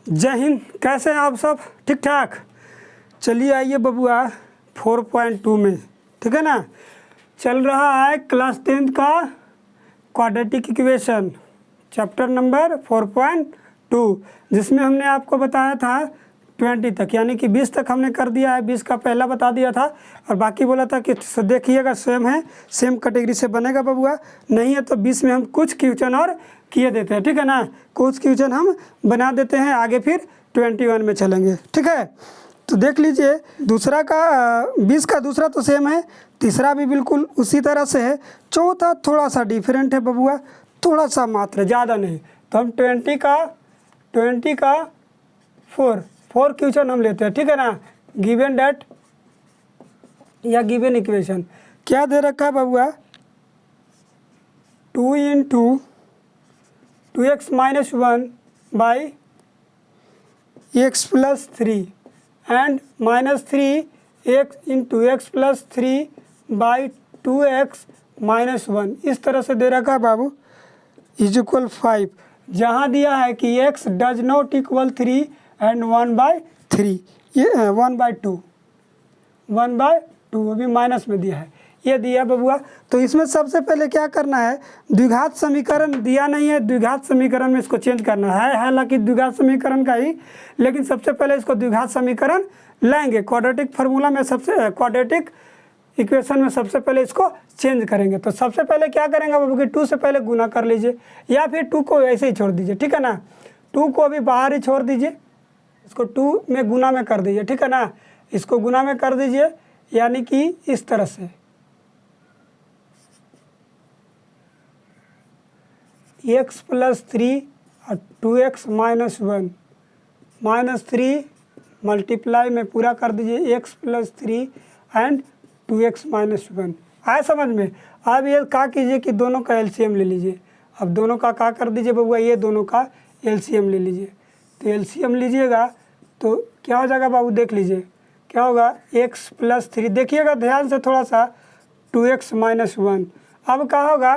जय हिंद। कैसे हैं आप सब? ठीक ठाक। चलिए आइए बबुआ 4.2 में, ठीक है ना। चल रहा है क्लास 10 का क्वाड्रेटिक इक्वेशन चैप्टर नंबर 4.2, जिसमें हमने आपको बताया था 20 तक, यानी कि 20 तक हमने कर दिया है। 20 का पहला बता दिया था और बाकी बोला था कि देखिएगा सेम है, सेम कैटेगरी से बनेगा बबुआ। नहीं है तो 20 में हम कुछ क्वेश्चन और किए देते हैं, ठीक है ना। कुछ क्वेश्चन हम बना देते हैं, आगे फिर 21 में चलेंगे, ठीक है। तो देख लीजिए दूसरा का 20 का दूसरा तो सेम है, तीसरा भी बिल्कुल उसी तरह से है, चौथा थोड़ा सा डिफरेंट है बबुआ, थोड़ा सा मात्र, ज़्यादा नहीं। तो हम 20 का 4 क्वेश्चन हम लेते हैं, ठीक है ना। गिवन डेट या गिवन इक्वेशन क्या दे रखा है बबुआ, 2 × 2x - 1 by x + 3 and -3x × x + 3 by 2x - 1 इस तरह से दे रखा है बाबू, = 5। जहाँ दिया है कि x does not equal 3 and 1/3, ये 1/2, 1/2 अभी माइनस में दिया है, ये दिया बबुआ। तो इसमें सबसे पहले क्या करना है, द्विघात समीकरण दिया नहीं है, द्विघात समीकरण में इसको चेंज करना है। हालांकि द्विघात समीकरण का ही, लेकिन सबसे पहले इसको द्विघात समीकरण लाएंगे। क्वाड्रेटिक फार्मूला में सबसे, क्वाड्रेटिक इक्वेशन में सबसे पहले इसको चेंज करेंगे। तो सबसे पहले क्या करेंगे बाबू कि 2 से पहले गुना कर लीजिए, या फिर 2 को ऐसे ही छोड़ दीजिए, ठीक है ना। 2 को अभी बाहर ही छोड़ दीजिए, इसको 2 में गुना में कर दीजिए, ठीक है ना। इसको गुना में कर दीजिए, यानी कि इस तरह से x + 3 और 2x - 1 -3 मल्टीप्लाई में पूरा कर दीजिए x + 3 एंड 2x - 1। आए समझ में? अब ये क्या कीजिए कि दोनों का एलसीएम ले लीजिए। अब दोनों का क्या कर दीजिए बबुआ, ये दोनों का एलसीएम ले लीजिए। तो एलसीएम लीजिएगा तो क्या हो जाएगा बाबू, देख लीजिए क्या होगा, x + 3, देखिएगा ध्यान से थोड़ा सा, 2x - 1। अब क्या होगा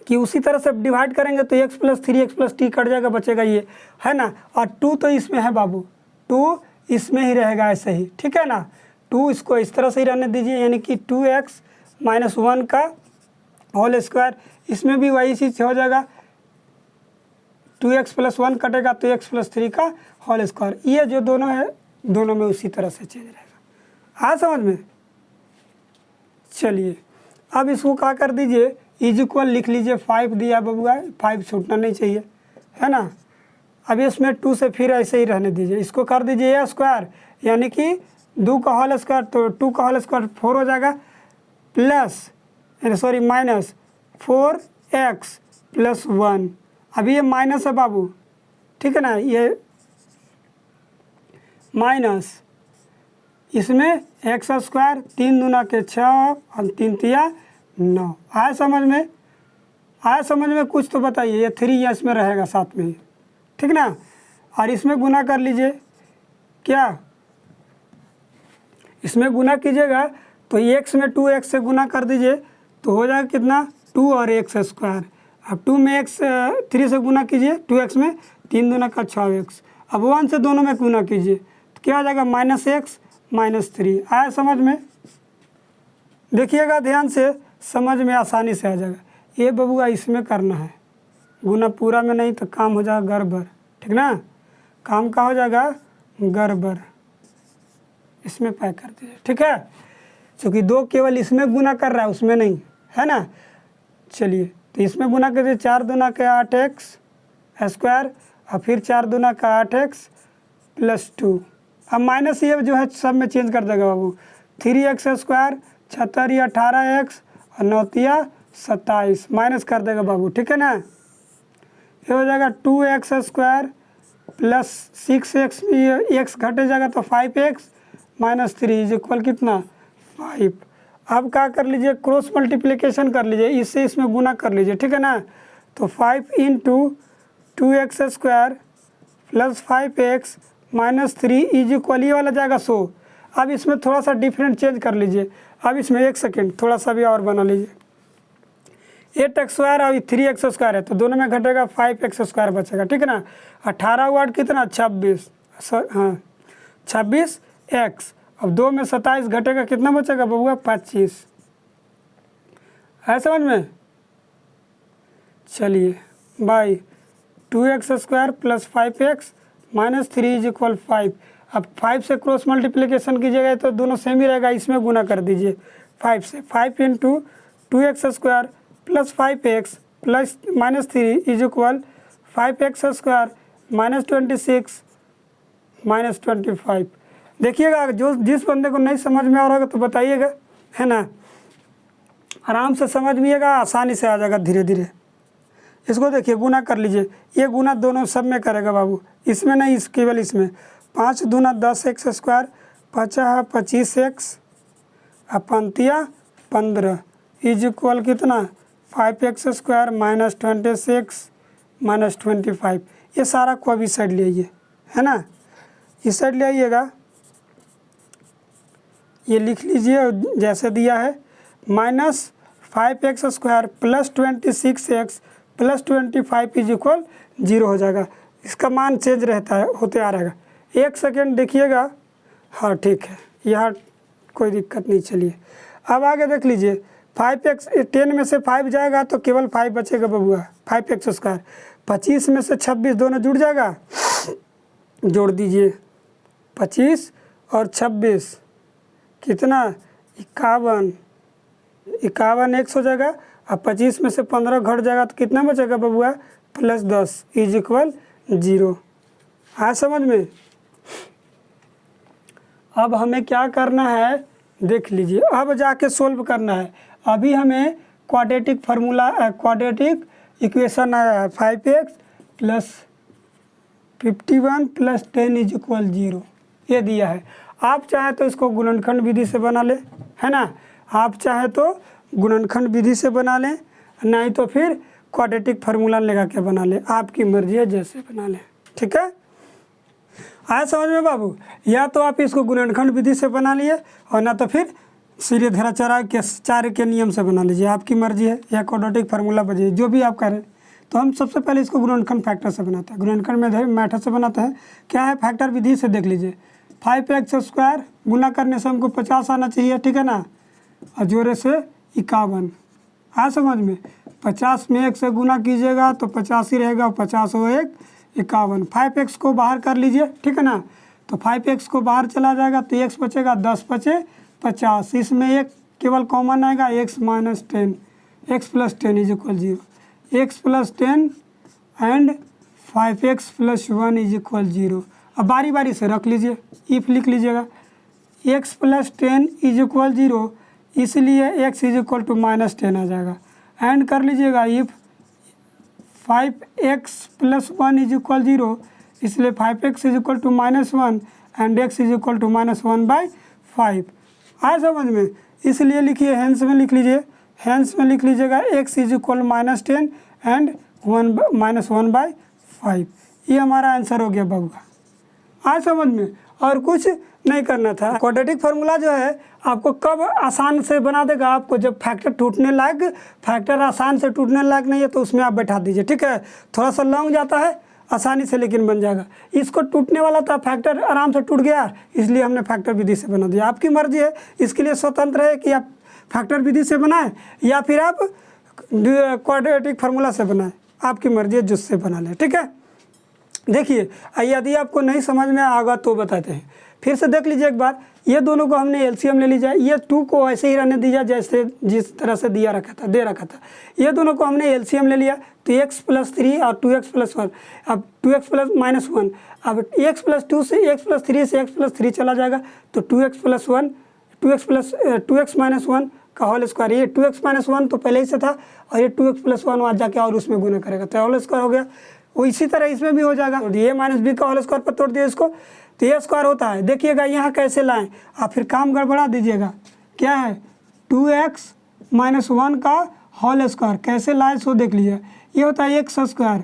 कि उसी तरह से डिवाइड करेंगे तो x + 3 x + t कट जाएगा, बचेगा ये, है ना। और 2 तो इसमें है बाबू, 2 इसमें ही रहेगा ऐसे ही, ठीक है ना। 2 इसको इस तरह से ही रहने दीजिए, यानी कि 2x - 1 का होल स्क्वायर, इसमें भी वही चीज़ हो जाएगा, 2x + 1 कटेगा तो x + 3 का होल स्क्वायर। ये जो दोनों है, दोनों में उसी तरह से चेंज रहेगा। हाँ समझ में? चलिए अब इसको क्या कर दीजिए, = लिख लीजिए, 5 दिया बबुआ, 5 छूटना नहीं चाहिए, है ना। अब इसमें 2 से फिर ऐसे ही रहने दीजिए, इसको कर दीजिए a², यानी कि 2 का होल स्क्वायर, तो 2 का होल स्क्वायर 4 हो जाएगा, -4x + 1। अभी ये माइनस है बाबू, ठीक है ना, ये माइनस, इसमें x², 3 दूना के 6 और 3 तिया 9। आया समझ में? आया समझ में? कुछ तो बताइए। ये 3 या इसमें रहेगा साथ में ही, ठीक ना। और इसमें गुना कर लीजिए, क्या इसमें गुना कीजिएगा तो x में 2x से गुना कर दीजिए तो हो जाएगा कितना, 2 और x²। अब 2 में 3 से गुना कीजिए, 2x में 3 दूना का 6x। अब 1 से दोनों में गुना कीजिए तो क्या हो जाएगा, -x - 3। आया समझ में? देखिएगा ध्यान से, समझ में आसानी से आ जाएगा। ये बबुआ इसमें करना है गुना, पूरा में नहीं तो काम हो जाएगा गड़बड़, ठीक ना। काम का हो जाएगा गड़बड़, इसमें पैक कर दीजिए, ठीक है। क्योंकि 2 केवल इसमें गुना कर रहा है, उसमें नहीं, है ना। चलिए तो इसमें गुना कर दीजिए, 4 दूना के 8x² और फिर 4 दूना का 8x + 2। अब माइनस ये जो है सब में चेंज कर देगा बाबू, 3x², 76 या 18x और 9 तिया 27, माइनस कर देगा बाबू, ठीक है ना। ये हो जाएगा 2x² + 6x, x घटे जाएगा तो 5x - 3 = कितना, 5। अब क्या कर लीजिए, क्रॉस मल्टीप्लिकेशन कर लीजिए, इससे इसमें गुना कर लीजिए, ठीक है ना। तो 5 × 2x² + 5x - 3 = ये वाला जाएगा 100। अब इसमें थोड़ा सा डिफरेंट चेंज कर लीजिए। अब इसमें 1 सेकेंड थोड़ा सा भी और बना लीजिए, 8x² और 3x² है तो दोनों में घटेगा 5x² बचेगा, ठीक है ना। 18 हुआ कितना 26, हाँ 26x। अब 2 में 27 घटेगा कितना बचेगा बबुआ 25, है समझ में। चलिए by 2x² plus 5x minus 3 is equal 5। अब 5 से क्रॉस मल्टीप्लिकेशन कीजिएगा तो दोनों सेम ही रहेगा, इसमें गुना कर दीजिए 5 से। 5 into 2x² plus 5x plus minus 3 is equal 5x² minus 26 minus 25। देखिएगा जो जिस बंदे को नहीं समझ में आ रहा होगा तो बताइएगा, है ना। आराम से समझ में आएगा, आसानी से आ जाएगा धीरे धीरे। इसको देखिए गुना कर लीजिए, ये गुना दोनों सब में करेगा बाबू, इसमें नहीं, इस केवल इसमें। 5 दूना 10x², 5 25x, अब 15 इज इक्वल कितना 5x² माइनस 26 माइनस 25। ये सारा को अभी साइड ले आइए, है ना, इस साइड ले आइएगा। ये लिख लीजिए जैसे दिया है, minus 5x² plus 26x plus 25 is equal 0 हो जाएगा। इसका मान चेंज रहता है, होते आ रहेगा। 1 सेकेंड देखिएगा, हाँ ठीक है, यहाँ कोई दिक्कत नहीं। चलिए अब आगे देख लीजिए, 5x 10 में से 5 जाएगा तो केवल 5 बचेगा बबुआ, 5x²। 25 में से 26 दोनों जुड़ जाएगा, जोड़ दीजिए 25 और 26 कितना 51 x हो जाएगा। अब 25 में से 15 घट जाएगा तो कितना बचेगा बबुआ प्लस 10 इज इक्वल 0। हाँ समझ में। अब हमें क्या करना है देख लीजिए, अब जाके सोल्व करना है। अभी हमें क्वाड्रेटिक फार्मूला क्वाड्रेटिक इक्वेशन आया है 5x plus 51 plus 10 is equal 0, ये दिया है। आप चाहे तो इसको गुणनखंड विधि से बना ले, है ना, आप चाहे तो गुणनखंड विधि से बना लें, नहीं तो फिर क्वाड्रेटिक फार्मूला लगा के बना ले, आपकी मर्जी है जैसे बना लें, ठीक है। आया समझ में बाबू। या तो आप इसको गुणनखंड विधि से बना लिए और ना तो फिर सीधे धाराचार्य के 4 के नियम से बना लीजिए, आपकी मर्जी है, या क्वाड्रेटिक फार्मूला बजिए, जो भी आप करें। तो हम सबसे पहले इसको गुणनखंड फैक्टर से बनाते हैं, गुणनखंड मैथड से बनाते हैं। क्या है फैक्टर विधि से देख लीजिए, 5x² गुना करने से हमको 50 आना चाहिए, ठीक है ना, और जोड़े से 51। हाँ समझ में। 50 में 1 से गुना कीजिएगा तो 50 ही रहेगा, 50 हो 1 51। 5x को बाहर कर लीजिए, ठीक है ना, तो 5x को बाहर चला जाएगा तो x बचेगा, 10 बचे 50। इसमें एक केवल कॉमन आएगा, x minus 10, x plus 10 is equal 0, x plus 10 and 5x plus 1 is equal 0। अब बारी बारी से रख लीजिए, इफ लिख लीजिएगा, x प्लस 10 इज इक्वल 0, इसलिए x is equal to minus 10 आ जाएगा। एंड कर लीजिएगा, if 5x plus 1 is equal 0, इसलिए 5x is equal to minus 1 and x is equal to minus 1/5। आया समझ में। इसलिए लिखिए, हैंस में लिख लीजिए, हैंस में लिख लीजिएगा x is equal minus 10 and minus 1/5। ये हमारा आंसर हो गया बाबू। आया समझ में। और कुछ नहीं करना था। क्वाड्रेटिक फार्मूला जो है आपको कब आसान से बना देगा, आपको जब फैक्टर टूटने लायक, फैक्टर आसान से टूटने लायक नहीं है तो उसमें आप बैठा दीजिए, ठीक है। थोड़ा सा लॉन्ग जाता है आसानी से, लेकिन बन जाएगा। इसको टूटने वाला था, फैक्टर आराम से टूट गया, इसलिए हमने फैक्टर विधि से बना दिया। आपकी मर्जी है, इसके लिए स्वतंत्र है कि आप फैक्टर विधि से बनाएं या फिर आप क्वाड्रेटिक फार्मूला से बनाएं, आपकी मर्जी है जिससे बना लें, ठीक है। देखिए यदि आपको नहीं समझ में आएगा तो बताते हैं, फिर से देख लीजिए एक बार। ये दोनों को हमने एलसीएम ले लीजिए, ये 2 को ऐसे ही रहने दीजिए जैसे जिस तरह से दे रखा था। ये दोनों को हमने एलसीएम ले लिया तो x प्लस 3 और 2x प्लस 1, अब 2x प्लस माइनस 1, अब x प्लस 2 से x प्लस 3 से x प्लस 3 चला जाएगा तो 2x प्लस 1, 2x माइनस 1 का होल स्क्वायर। ये 2x माइनस 1 तो पहले ही से था और ये 2x प्लस 1 वहाँ जाके और उसमें गुना करेगा तो होल स्क्वायर हो गया। वो इसी तरह इसमें भी हो जाएगा, तो a माइनस बी का होल स्क्वायर पर तोड़ दिया इसको तो a स्क्वायर होता है। देखिएगा यहाँ कैसे लाएं, आप फिर काम गड़बड़ा दीजिएगा। क्या है 2x माइनस 1 का होल स्क्वायर कैसे लाए सो देख लीजिए। ये होता है x स्क्वायर,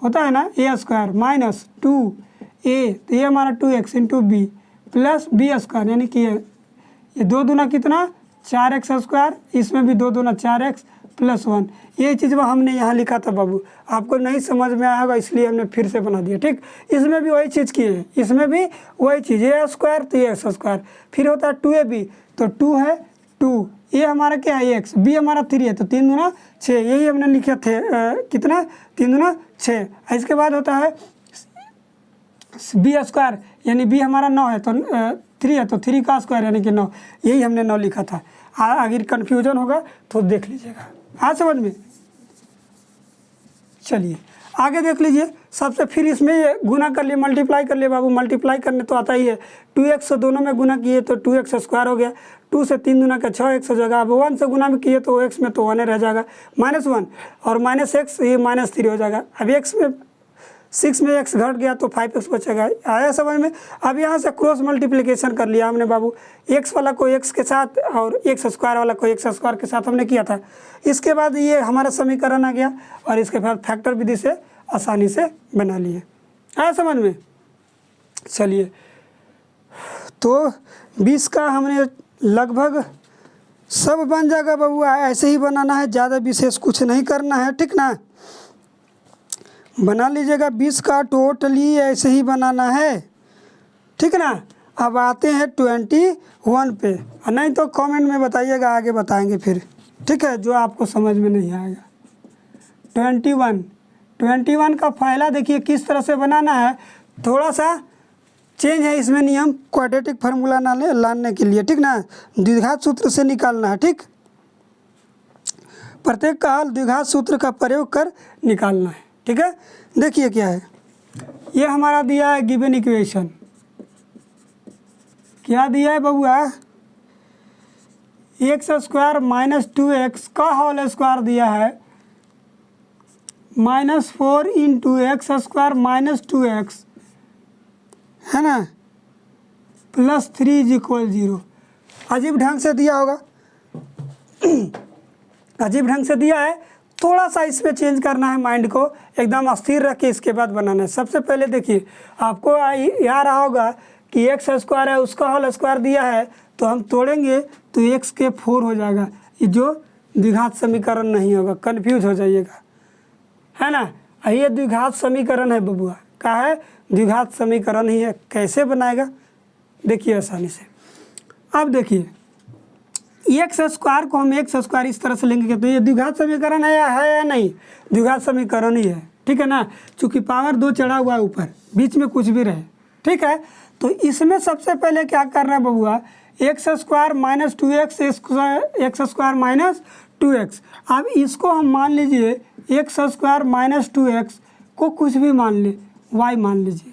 होता है ना a स्क्वायर माइनस 2a, तो ये हमारा 2x into B plus B square, यानी कि ये 2 दूना कितना 4x स्क्वायर, इसमें भी 2 दूना 4x +1। ये चीज़ हमने यहाँ लिखा था बाबू, आपको नहीं समझ में आया होगा इसलिए हमने फिर से बना दिया। ठीक, इसमें भी वही चीज़ की है, इसमें भी वही चीज़, ए स्क्वायर तो एक्स स्क्वायर, फिर होता है 2ab तो 2 है 2, ये हमारा क्या है x, b हमारा 3 है तो 3 दूना 6, यही हमने लिखे थे कितना 3 दूना 6। इसके बाद होता है b स्क्वायर यानी b हमारा 9 है तो 3 है तो 3 का स्क्वायर यानी कि 9, यही हमने 9 लिखा था। अगर कन्फ्यूजन होगा तो देख लीजिएगा। हाँ समझ में, चलिए आगे देख लीजिए। सबसे फिर इसमें ये गुना कर लिए, मल्टीप्लाई कर लिए बाबू, मल्टीप्लाई करने तो आता ही है। 2x से दोनों में गुना किए तो 2x स्क्वायर हो गया, 2 से 3 दूना का 6x हो जाएगा। अब 1 से गुना में किए तो x में तो 1 रह जाएगा, -1 और -x ये -3 हो जाएगा। अब x में 6 में x घट गया तो 5x बचेगा। आया समझ में। अब यहाँ से क्रॉस मल्टीप्लिकेशन कर लिया हमने बाबू, x वाला को x के साथ और x स्क्वायर वाला को x स्क्वायर के साथ हमने किया था। इसके बाद ये हमारा समीकरण आ गया और इसके बाद फैक्टर विधि से आसानी से बना लिए। आया समझ में। चलिए तो 20 का हमने लगभग सब बन जाएगा बाबू, ऐसे ही बनाना है, ज़्यादा विशेष कुछ नहीं करना है। ठीक ना, बना लीजिएगा। 20 का टोटली ऐसे ही बनाना है, ठीक ना। अब आते हैं 21 पे, नहीं तो कमेंट में बताइएगा, आगे बताएंगे फिर, ठीक है, जो आपको समझ में नहीं आएगा। 21 का पहला देखिए किस तरह से बनाना है, थोड़ा सा चेंज है इसमें नियम, क्वाड्रेटिक फार्मूला लाने के लिए, ठीक ना, द्विघात सूत्र से निकालना है। ठीक, प्रत्येक का हल द्विघात सूत्र का प्रयोग कर निकालना है। ठीक है, देखिए क्या है, ये हमारा दिया है गिवन इक्वेशन, क्या दिया है बबुआ, x² - 2x का होल स्क्वायर दिया है, -4 × x² - 2x है ना, +3 = 0। अजीब ढंग से दिया होगा अजीब ढंग से दिया है, थोड़ा सा इसमें चेंज करना है, माइंड को एकदम अस्थिर रख के इसके बाद बनाना है। सबसे पहले देखिए, आपको याद रहा होगा कि x² है उसका होल स्क्वायर दिया है तो हम तोड़ेंगे तो x के 4 हो जाएगा, ये जो द्विघात समीकरण नहीं होगा, कन्फ्यूज हो जाइएगा, है ना। ये द्विघात समीकरण है बबुआ, क्या है, द्विघात समीकरण ही है। कैसे बनाएगा देखिए आसानी से। अब देखिए x² को हम x² इस तरह से लेंगे तो ये द्विघात समीकरण है या नहीं, द्विघात समीकरण ही है, ठीक है ना, चूँकि पावर 2 चढ़ा हुआ है ऊपर, बीच में कुछ भी रहे, ठीक है। तो इसमें सबसे पहले क्या करना है बबुआ, x² - 2x x² - 2x। अब इसको हम मान लीजिए x² - 2x को कुछ भी मान ले, y मान लीजिए,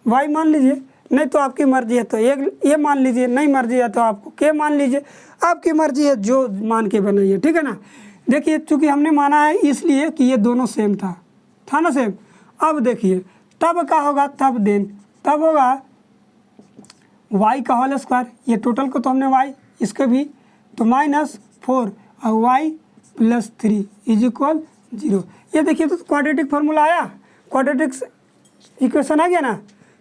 y मान लीजिए, नहीं तो आपकी मर्जी है तो ये मान लीजिए, नहीं मर्जी है तो आपको के मान लीजिए, आपकी मर्जी है, जो मान के बनाइए, ठीक है ना। देखिए चूँकि हमने माना है इसलिए कि ये दोनों सेम था ना सेम। अब देखिए तब क्या होगा, तब होगा y का होल स्क्वायर, ये टोटल को तो हमने y इसके भी तो -4 और y + 3 = 0। ये देखिए तो क्वाड्रेटिक फार्मूला आया, क्वाड्रेटिक इक्वेशन आ गया ना।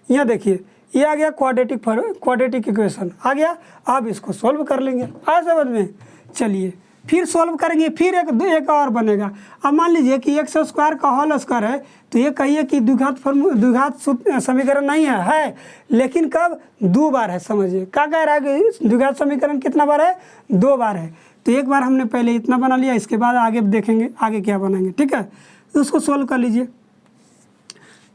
यहाँ देखिए ये आ गया क्वाड्रेटिक इक्वेशन आ गया। अब इसको सॉल्व कर लेंगे, आ समझ में। चलिए फिर सॉल्व करेंगे, फिर एक और बनेगा। अब मान लीजिए कि x² का होल स्क्वायर है तो ये कहिए कि द्विघात समीकरण नहीं है, लेकिन कब, 2 बार है। समझिए क्या कह रहा है कि द्विघात समीकरण कितना बार है, 2 बार है। तो एक बार हमने पहले इतना बना लिया, इसके बाद आगे देखेंगे आगे क्या बनाएंगे, ठीक है। तो उसको सॉल्व कर लीजिए।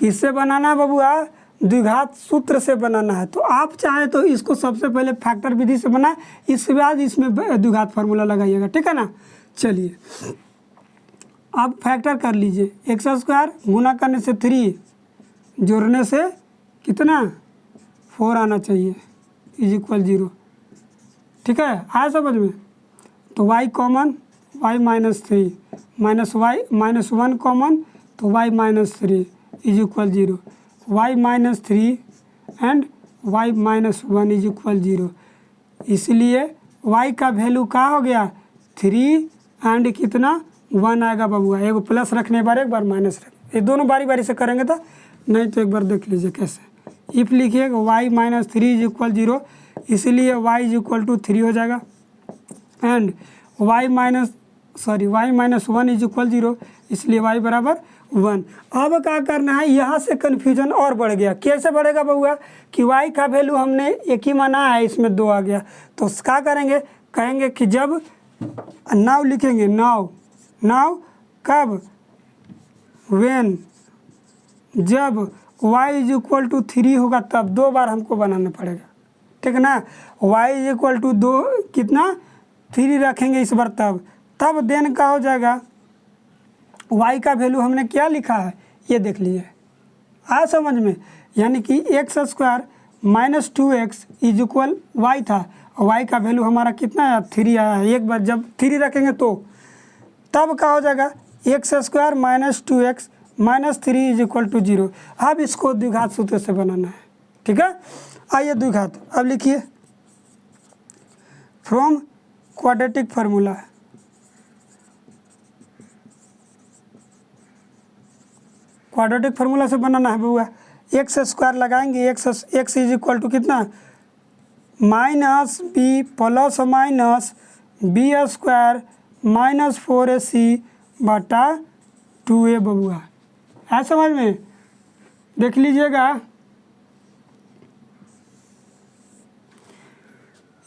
किससे बनाना है बबुआ, द्विघात सूत्र से बनाना है। तो आप चाहें तो इसको सबसे पहले फैक्टर विधि से बनाए, इसके बाद इसमें द्विघात फार्मूला लगाइएगा, ठीक है ना। चलिए अब फैक्टर कर लीजिए, x² गुना करने से 3 जोड़ने से कितना 4 आना चाहिए = 0, ठीक है, आया समझ में। तो y कॉमन, y -3 -1 कॉमन तो y -3 = 0, y -3 एंड y -1 = 0। इसलिए y का वैल्यू क्या हो गया, 3 एंड कितना 1 आएगा बबुआ। एक प्लस रखने बार एक बार माइनस रख, ये दोनों बारी बारी से करेंगे तो, नहीं तो एक बार देख लीजिए कैसे। इफ लिखिएगा y -3 = 0, इसलिए y = 3 हो जाएगा, and y sorry y minus 1 is equal 0, इसलिए y बराबर 1। अब क्या करना है, यहाँ से कन्फ्यूजन और बढ़ गया। कैसे बढ़ेगा बउआ कि y का वैल्यू हमने एक ही माना है, इसमें 2 आ गया, तो क्या करेंगे, कहेंगे कि जब नाउ लिखेंगे, नाउ कब, व्हेन, जब y इज इक्वल टू 3 होगा तब 2 बार हमको बनाना पड़ेगा, ठीक है ना। y इज इक्वल टू 2 कितना 3 रखेंगे इस बार, तब देन का हो जाएगा, y का वैल्यू हमने क्या लिखा है ये देख लीजिए, आया समझ में। यानी कि x square minus 2x is equal y था, और y का वैल्यू हमारा कितना आया 3 आया है। एक बार जब 3 रखेंगे तो तब क्या हो जाएगा, x square minus 2x minus 3 is equal to 0। अब इसको द्विघात सूत्र से बनाना है, ठीक है। आइए द्विघात, अब लिखिए from quadratic formula, quadratic formula से बनाना है बउआ। एक्स स्क्वायर लगाएंगे, एक्स इज इक्वल टू कितना minus b plus minus b square minus 4ac बटा 2a बबुआ, है समझ में। देख लीजिएगा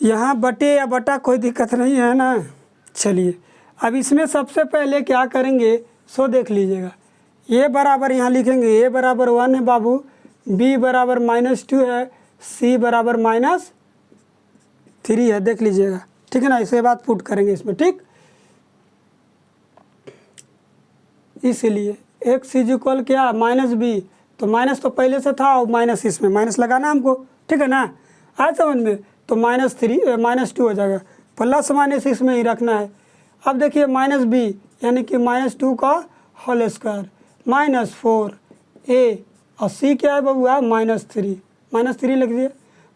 यहाँ बटे या बटा कोई दिक्कत नहीं है ना। चलिए अब इसमें सबसे पहले क्या करेंगे सो देख लीजिएगा। ए बराबर यहाँ लिखेंगे, ए बराबर 1 है बाबू, बी बराबर -2 है, सी बराबर -3 है, देख लीजिएगा, ठीक है ना। इसे बात पुट करेंगे इसमें, ठीक। इसीलिए एक्स इज इक्वल क्या -b, तो माइनस तो पहले से था और माइनस इसमें माइनस लगाना हमको, ठीक है ना। आज समझ में, तो -2 हो जाएगा, प्लस माइनस इसमें ही रखना है। अब देखिए -b यानी कि -2 का होल स्क्वायर -4a और c क्या है बबुआ -3 लिख दिए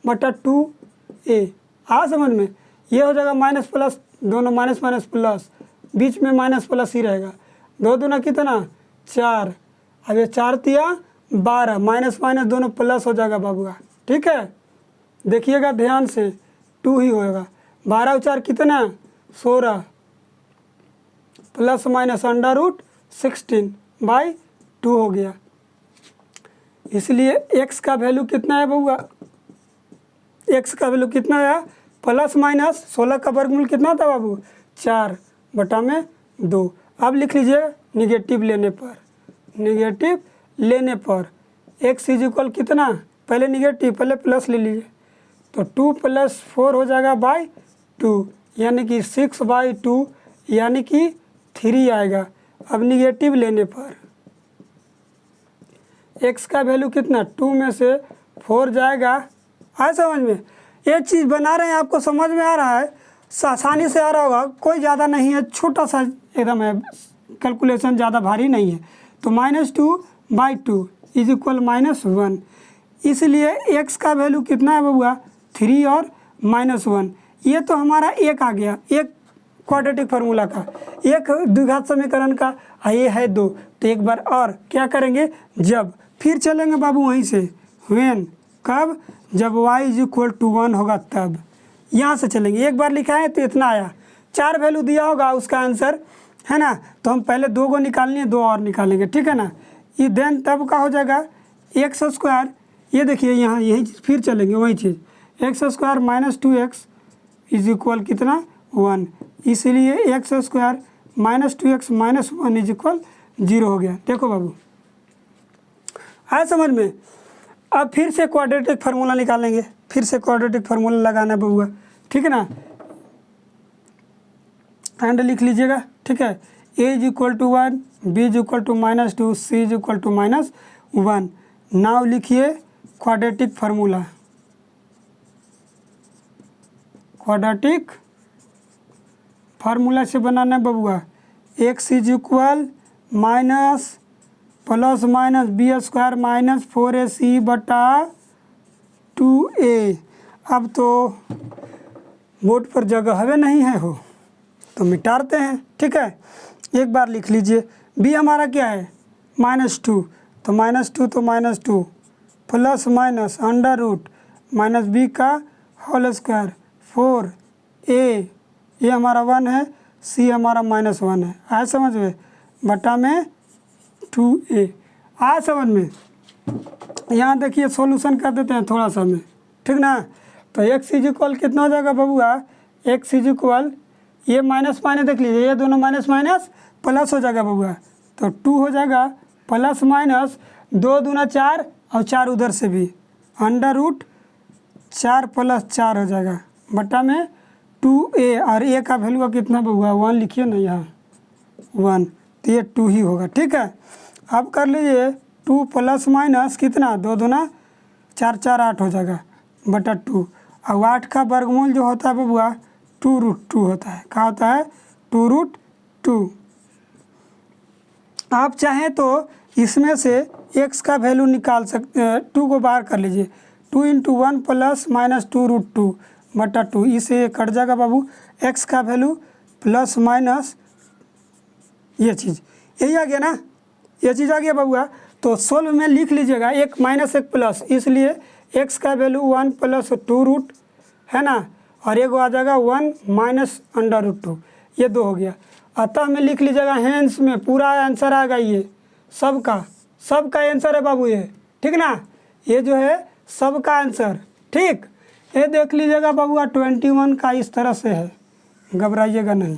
बटा 2a। आ समझ में, ये हो जाएगा माइनस प्लस, दोनों माइनस माइनस प्लस, बीच में माइनस प्लस ही रहेगा। 2 दूना कितना 4, अब ये 4 तिया 12, माइनस माइनस दोनों प्लस हो जाएगा बाबुआ, ठीक है। देखिएगा ध्यान से, 2 ही होएगा, 12 और 4 कितना 16 प्लस माइनस √16/2 हो गया। इसलिए x का वैल्यू कितना है बउआ, x का वैल्यू कितना है प्लस माइनस 16 का वर्गमूल कितना था बाबू 4/2। अब लिख लीजिए निगेटिव लेने पर x इज इक्वल कितना, पहले निगेटिव पहले प्लस ले लीजिए, तो 2 + 4 हो जाएगा /2, यानी कि 6/2 यानी कि 3 आएगा। अब निगेटिव लेने पर x का वैल्यू कितना, 2 में से 4 जाएगा। आए समझ में, एक चीज़ बना रहे हैं, आपको समझ में आ रहा है, आसानी से आ रहा होगा, कोई ज़्यादा नहीं है, छोटा सा एकदम है, कैलकुलेशन ज़्यादा भारी नहीं है। तो -2/2 इज इक्वल -1, इसलिए x का वैल्यू कितना है बबुआ 3 और -1। ये तो हमारा एक आ गया, एक क्वाड्रेटिक फार्मूला का, एक द्विघात समीकरण का, ये है 2। तो एक बार और क्या करेंगे, जब, फिर चलेंगे बाबू वहीं से, व्हेन कब, जब y इज इक्वल टू 1 होगा तब, यहाँ से चलेंगे। एक बार लिखा है तो इतना आया, 4 वैल्यू दिया होगा उसका आंसर, है ना। तो हम पहले 2 को निकालनी है, 2 और निकालेंगे, ठीक है ना। ये देन तब का हो जाएगा एक्स स्क्वायर, ये देखिए यहाँ यही चीज़, फिर चलेंगे वही चीज़, X square -2x is equal कितना 1, इसलिए x square -2x -1 is equal 0 हो गया। देखो बाबू आया समझ में। अब फिर से क्वाड्रेटिक फार्मूला निकालेंगे, फिर से क्वाड्रेटिक फार्मूला लगाना है बबुआ, ठीक है ना। एंड लिख लीजिएगा, ठीक है। a is equal to 1, b is equal to -2, c is equal to -1। Now लिखिए क्वाड्रेटिक फार्मूला, क्वाड्रेटिक फार्मूला से बनाना है बबुआ, x is equal plus minus b square -4ac बटा 2a। अब तो बोर्ड पर जगह हवे नहीं है हो, तो मिटाते हैं, ठीक है। एक बार लिख लीजिए, b हमारा क्या है -2, तो -2 तो -2 प्लस माइनस √-b का होल स्क्वायर 4a, ये हमारा 1 है, सी हमारा -1 है। आया समझ में, बटा में 2a। आया समझ में। यहाँ देखिए सॉल्यूशन कर देते हैं थोड़ा सा में, ठीक ना। तो x इज इक्वल कितना हो जाएगा बबुआ, x इज इक्वल ये माइनस माइनस देख लीजिए, ये दोनों माइनस माइनस प्लस हो जाएगा बबुआ। तो 2 हो जाएगा प्लस माइनस 2 दूना 4 और 4 उधर से भी, √4 + 4 हो जाएगा बटा में 2a। और a का वैल्यू कितना बबुआ 1 लिखिए ना यहाँ 1, तो ये 2 ही होगा। ठीक है, अब कर लीजिए 2 प्लस माइनस कितना 2 दूना 4 4 8 हो जाएगा बटा 2। और 8 का वर्गमूल जो होता है बबुआ 2√2 होता है। क्या होता है 2√2। आप चाहें तो इसमें से x का वैल्यू निकाल सकते, 2 को बाहर कर लीजिए, 2 × 1 + -2√2 बटा 2, इसे कट जाएगा बाबू। x का वैल्यू प्लस माइनस ये चीज़, यही आ गया ना, ये चीज़ आ गया बबुआ। तो सोल्व में लिख लीजिएगा 1 - 1 प्लस, इसलिए x का वैल्यू 1 + 2 है ना, और एक आ जाएगा 1 - √2, ये 2 हो गया। अतः में लिख लीजिएगा हैंस में पूरा आंसर आएगा, ये सबका आंसर है बाबू ये, ठीक ना, ये जो है सबका आंसर। ठीक, ये देख लीजिएगा बाबूआ 21 का इस तरह से है, घबराइएगा नहीं।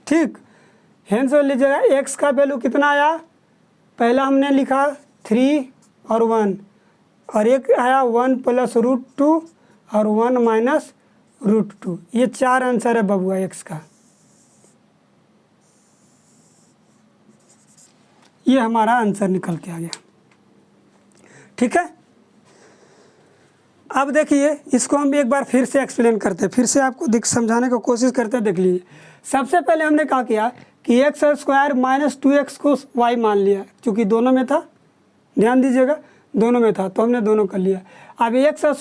ठीक, हैंस में लीजिएगा x का वैल्यू कितना आया, पहला हमने लिखा 3 और 1, और एक आया 1 + √2 और 1 - √2, ये 4 आंसर है बबुआ x का। ये हमारा आंसर निकल के आ गया। ठीक है, अब देखिए इसको हम एक बार फिर से एक्सप्लेन करते हैं, फिर से आपको समझाने की कोशिश करते हैं। देख लीजिए, सबसे पहले हमने क्या किया कि x² - 2x को y मान लिया, क्योंकि दोनों में था, ध्यान दीजिएगा दोनों में था, तो हमने दोनों कर लिया। अब x²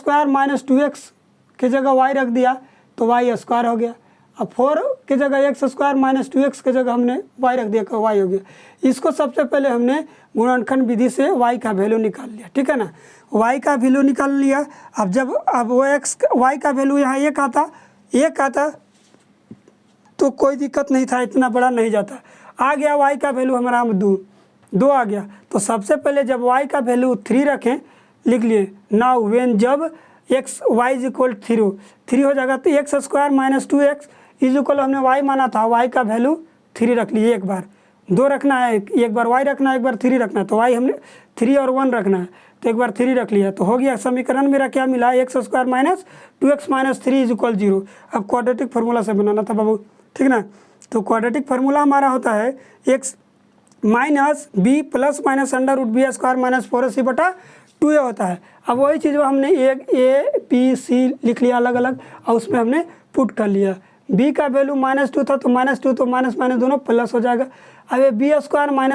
- 2x की जगह y रख दिया तो y² हो गया। अब 4 की जगह x² - 2x की जगह हमने y रख दिया तो y हो गया। इसको सबसे पहले हमने गुणनखंड विधि से y का वैल्यू निकाल लिया, ठीक है ना, y का वैल्यू निकाल लिया। अब वो y का वैल्यू यहाँ 1 आता तो कोई दिक्कत नहीं था, इतना बड़ा नहीं जाता। आ गया y का वैल्यू हमारा 2 आ गया। तो सबसे पहले जब y का वैल्यू 3 रखें, लिख लिए नाउ व्हेन जब y = 3 हो जाएगा तो x² - 2x = हमने y माना था, y का वैल्यू 3 रख लिए। एक बार 2 रखना है, एक बार y रखना है, एक बार 3 रखना है, तो y हमने 3 और 1 रखना है, तो एक बार 3 रख लिया। तो हो गया समीकरण मेरा क्या मिला, x² - 2x - 3 = 0। अब क्वाड्रेटिक फार्मूला से बनाना था बाबू, ठीक ना। तो क्वाड्रेटिक फार्मूला हमारा होता है x - b + √b² - 4ac बटा 2a होता है। अब वही चीज़ हमने a b c लिख लिया अलग अलग, और उसमें हमने पुट कर लिया। b का वैल्यू -2 था तो -2 तो माइनस माइनस दोनों प्लस हो जाएगा। अब ये b² -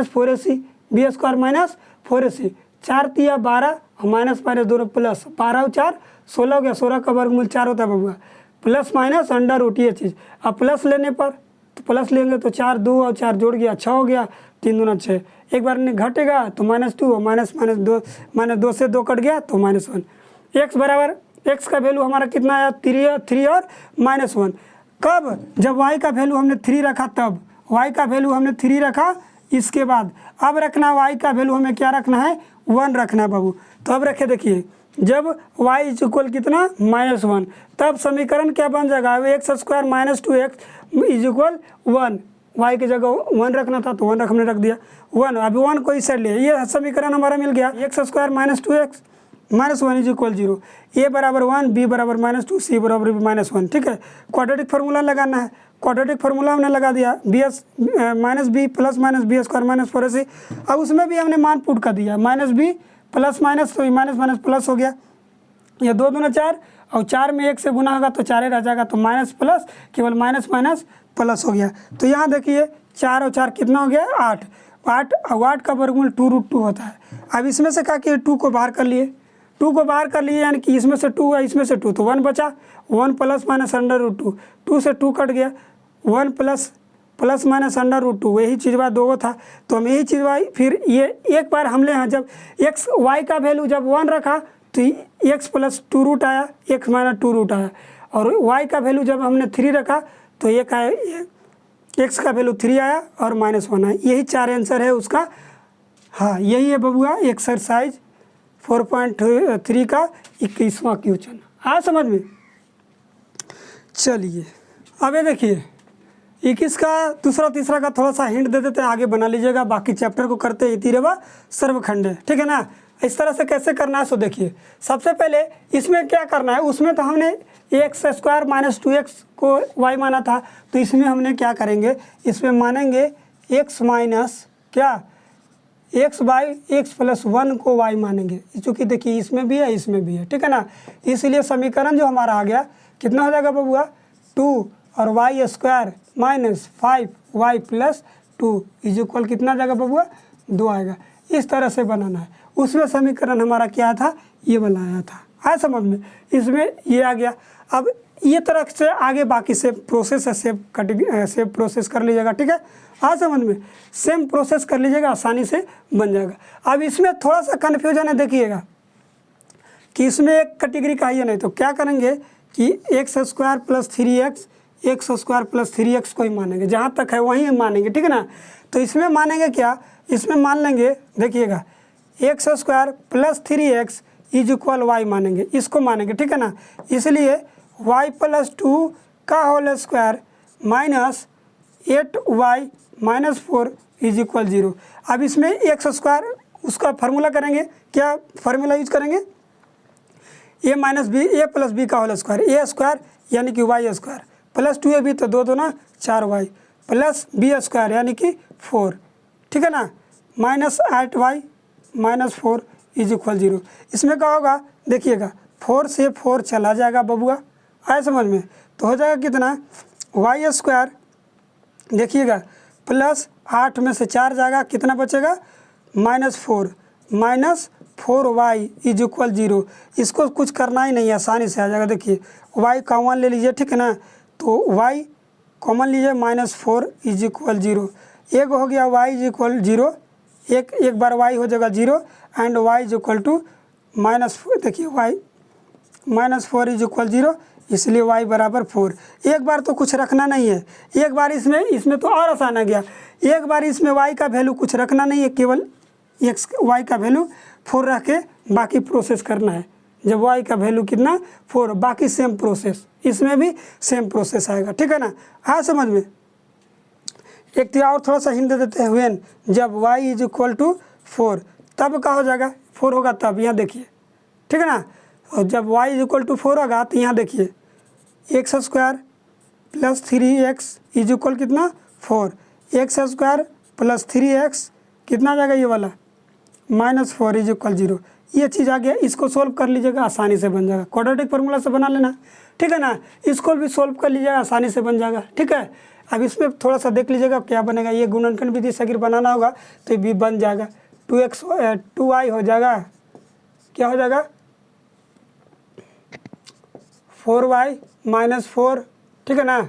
4ac, b² - 4ac, 4 तिया 12 और माइनस माइनस दोनों प्लस, 12 और 4 16 हो गया, 16 का वर्गमूल 4 होता है बबुआ, प्लस माइनस √ ये चीज़। अब प्लस लेने पर तो प्लस लेंगे तो 4 2 और 4 जोड़ गया 6 हो गया, 3 दूना 6, एक बार घटेगा तो -2 और -2 से 2 कट गया तो -1। x बराबर x का वैल्यू हमारा कितना आया 3 और -1। कब, जब y का वैल्यू हमने 3 रखा, तब y का वैल्यू हमने 3 रखा, इसके बाद अब रखना y का वैल्यू हमें क्या रखना है 1 रखना है बाबू। तो अब रखे देखिए, जब y = कितना -1, तब समीकरण क्या बन जाएगा, x² - 2x = 1, y की जगह 1 रखना था तो 1 हमने रख दिया 1। अभी 1 को इस साइड ले, ये समीकरण हमारा मिल गया, x² - 2x - 1 = 0, a बराबर 1, b बराबर -2, c बराबर -1। ठीक है, क्वाड्रेटिक फार्मूला लगाना है, क्वाड्रेटिक फार्मूला हमने लगा दिया, b + b² - 4ac। अब उसमें भी हमने मान पुट कर दिया, -b प्लस माइनस तो माइनस प्लस हो गया, ये 2 दूना 4 और 4 में 1 से गुना होगा तो 4 रह जाएगा, तो माइनस प्लस केवल माइनस प्लस हो गया। तो यहाँ देखिए 4 और 4 कितना हो गया 8 और 8 का वर्गमूल 2√2 होता है। अब इसमें से क्या किए 2 को बाहर कर लिए, 2 को बाहर कर लिए, यानी कि इसमें से 2 है, इसमें से 2, तो 1 बचा, 1 + -√2, 2 से 2 कट गया, 1 + -√2, वही चीज़ बात 2 था। तो हम यही चीज़ फिर ये एक बार हमने यहाँ जब y का वैल्यू जब 1 रखा तो x + 2 आया, x - 2 आया, और y का वैल्यू जब हमने 3 रखा तो एक आया एक्स का वैल्यू 3 आया और -1 आया। यही 4 आंसर है उसका। हाँ, यही है बबुआ एक्सरसाइज 4.3 का 21वां क्वेश्चन। हाँ समझ में। चलिए अब ये देखिए 21 का दूसरा तीसरा का थोड़ा सा हिंट दे देते हैं, आगे बना लीजिएगा। बाकी चैप्टर को करते इतिरेवा सर्वखंड, ठीक है ना। इस तरह से कैसे करना है सो देखिए। सबसे पहले इसमें क्या करना है, उसमें तो हमने एक्स स्क्वायर माइनस 2x को y माना था, तो इसमें हमने क्या करेंगे, इसमें मानेंगे x माइनस क्या x बाई एक्स प्लस 1 को y मानेंगे, चूँकि देखिए इसमें भी है इसमें भी है, ठीक है ना। इसलिए समीकरण जो हमारा आ गया कितना हो जाएगा बबुआ 2 और y square minus 5y plus 2 is equal कितना जाएगा बबुआ 2 आएगा। इस तरह से बनाना है। उसमें समीकरण हमारा क्या था, ये वाला आया था। आया समझ में। इसमें ये आ गया। अब ये तरह से आगे बाकी से प्रोसेस है, सेम प्रोसेस कर लीजिएगा, ठीक है। हाँ समझ में, सेम प्रोसेस कर लीजिएगा, आसानी से बन जाएगा। अब इसमें थोड़ा सा कन्फ्यूजन है, देखिएगा कि इसमें एक कैटेगरी का ही है, नहीं तो क्या करेंगे कि x square plus 3x x square plus 3x को ही मानेंगे, जहाँ तक है वहीं मानेंगे, ठीक है ना। तो इसमें मानेंगे क्या, इसमें मान लेंगे, देखिएगा x square plus 3x is equal y मानेंगे, इसको मानेंगे, ठीक है ना। इसलिए y प्लस 2 का whole square minus 8y minus 4 is equal 0। अब इसमें एक्स स्क्वायर उसका फार्मूला करेंगे, क्या फार्मूला यूज करेंगे, a minus b a plus b का होल स्क्वायर, ए स्क्वायर यानी कि वाई स्क्वायर प्लस 2ab तो 2 2 4y प्लस बी स्क्वायर यानी कि 4, ठीक है ना, minus 8y minus 4 is equal 0। इसमें क्या होगा, देखिएगा 4 से 4 चला जाएगा बबुआ, आए समझ में। तो हो जाएगा कितना वाई स्क्वायर, देखिएगा प्लस 8 में से 4 जाएगा, कितना बचेगा -4 माइनस 4y इज इक्वल 0। इसको कुछ करना ही नहीं है, आसानी से आ जाएगा। देखिए y कॉमन ले लीजिए, ठीक है ना, तो y कॉमन लीजिए -4 इज इक्वल 0। एक हो गया y इज इक्वल 0, एक बार y हो जाएगा 0 and y is equal to -4। देखिए y -4 इज इक्वल 0, इसलिए y बराबर 4। एक बार तो कुछ रखना नहीं है, एक बार इसमें तो और आसान आ गया। एक बार इसमें y का वैल्यू कुछ रखना नहीं है, केवल y का वैल्यू 4 रख के बाकी प्रोसेस करना है। जब y का वैल्यू कितना 4, बाकी सेम प्रोसेस, इसमें भी सेम प्रोसेस आएगा, ठीक है ना। हाँ समझ में। एक तो और थोड़ा सा हिंट दे देते हैं, व्हेन जब y इज इक्वल टू 4 तब क्या हो जाएगा, 4 होगा तब, यहाँ देखिए, ठीक है ना। और जब y इज इक्वल टू 4 होगा तो यहाँ देखिए x square plus 3x is equal कितना 4, एक्स स्क्वायर प्लस 3x कितना आ जाएगा ये वाला -4 इज इक्वल 0। ये चीज़ आ गया, इसको सोल्व कर लीजिएगा, आसानी से बन जाएगा। क्वाड्रेटिक फार्मूला से बना लेना, ठीक है ना। इसको भी सोल्व कर लीजिएगा, आसानी से बन जाएगा, ठीक है। अब इसमें थोड़ा सा देख लीजिएगा क्या बनेगा। ये गुणनखंड विधि से अगर बनाना होगा तो ये भी बन जाएगा, 2y हो जाएगा, क्या हो जाएगा 4y माइनस 4, ठीक है ना,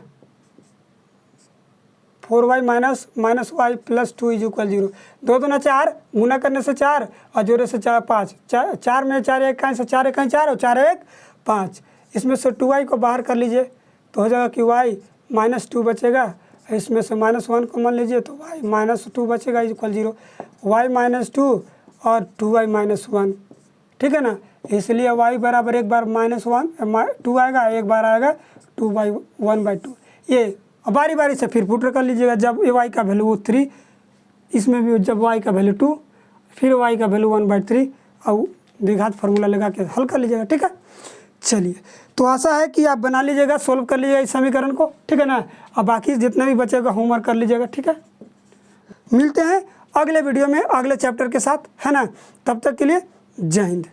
4y minus y plus 2 is equal 0। 2 2 4, गुना करने से 4 और जोड़े से 4 5, 4 में 4 1 से 4 1 4 और 4 1 5। इसमें से 2y को बाहर कर लीजिए तो हो जाएगा कि y -2 बचेगा। इसमें से -1 को मान लीजिए तो y -2 बचेगा इज इक्वल 0। y -2 और 2y -1, ठीक है ना। इसलिए y बराबर एक बार -2 आएगा, एक बार आएगा 2/1/2। ये बारी बारी से फिर पुट कर लीजिएगा। जब y का वैल्यू 3, इसमें भी जब y का वैल्यू 2, फिर y का वैल्यू 1/3 और द्विघात फार्मूला लगा के हल कर लीजिएगा, ठीक है। चलिए, तो आशा है कि आप बना लीजिएगा, सोल्व कर लीजिएगा इस समीकरण को, ठीक है ना। और बाकी जितना भी बचेगा होमवर्क कर लीजिएगा, ठीक है। मिलते हैं अगले वीडियो में अगले चैप्टर के साथ, है ना। तब तक के लिए जय हिंद।